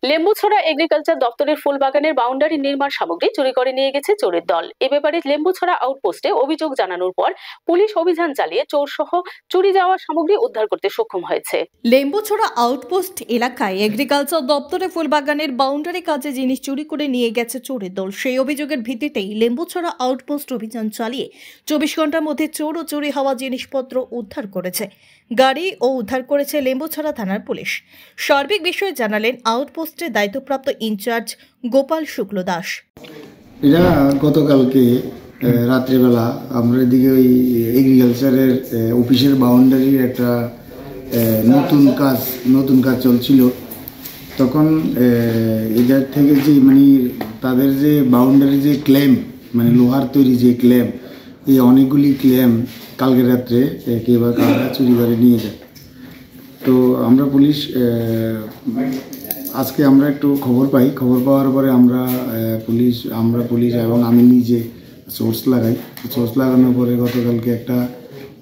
Lembucherra agriculture দপ্তরের ফুলবাগানের boundary নির্মাণ সামগ্রী চুরি করে নিয়ে গেছে চোরের দল। এ ব্যাপারে লেম্বুছড়া আউটপোস্টে অভিযোগ জানানোর পর পুলিশ অভিযান চালিয়ে চোর সহ চুরি যাওয়া সামগ্রী উদ্ধার করতে সক্ষম হয়েছে। লেম্বুছড়া আউটপোস্ট এলাকায় এগ্রিকালচার দপ্তরে ফুলবাগানের বাউন্ডারি কাজে জিনিস চুরি করে নিয়ে গেছে চোরের দল। সেই অভিযোগের ভিত্তিতেই লেম্বুছড়া আউটপোস্ট অভিযান চালিয়ে 24 ঘন্টার মধ্যে চোর ও চুরি হওয়া জিনিসপত্র উদ্ধার করেছে গাড়ি ও উদ্ধার করেছে লেম্বুছড়া থানার পুলিশ। সার্বিক বিষয়ে জানালেন আউটপোস্টের দায়িত্বপ্রাপ্ত ইনচার্জ গোপাল শুক্ল দাস। এটা গতকালকে রাত্রিবেলা আমরা এদিকে ওই এগ্রিকালচারের অফিসের বাউন্ডারির একটা নতুন কাজ চলছিল। তখন এদের থেকে যে তাদের যে বাউন্ডারি যে ক্লেম লোহার তৈরি যে ক্লেম, এই অনেকগুলি ক্লেম কালকে রাত্রে কেউ কারা চুরি করে নিয়ে যায়। তো আমরা আজকে আমরা একটু খবর পাওয়ার পরে আমরা পুলিশ এবং আমি নিজে সোর্স লাগানোর পরে গতকালকে একটা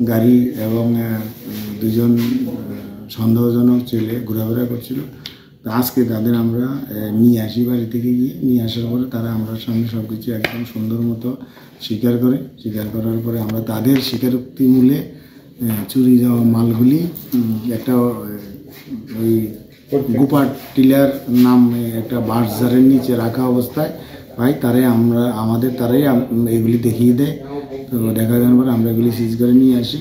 গাড়ি এবং দুজন সন্দেহজনক ছেলে ঘোরাফেরা করছিল। তো আজকে তাদের আমরা নিয়ে আসি, বাড়ি থেকে গিয়ে নিয়ে আসার পরে তারা আমরা সামনে সব কিছু একদম সুন্দর মতো স্বীকার করার পরে আমরা তাদের স্বীকারোক্তি মূলে চুরি যাওয়া মালগুলি একটা ওই গুপাট টিলার নামে একটা বাঁশঝাড়ের নিচে রাখা অবস্থায় তারাই এগুলি দেখিয়ে দেয়। তো দেখা যাওয়ার পরে আমরা এগুলি সিজ করে নিয়ে আসি।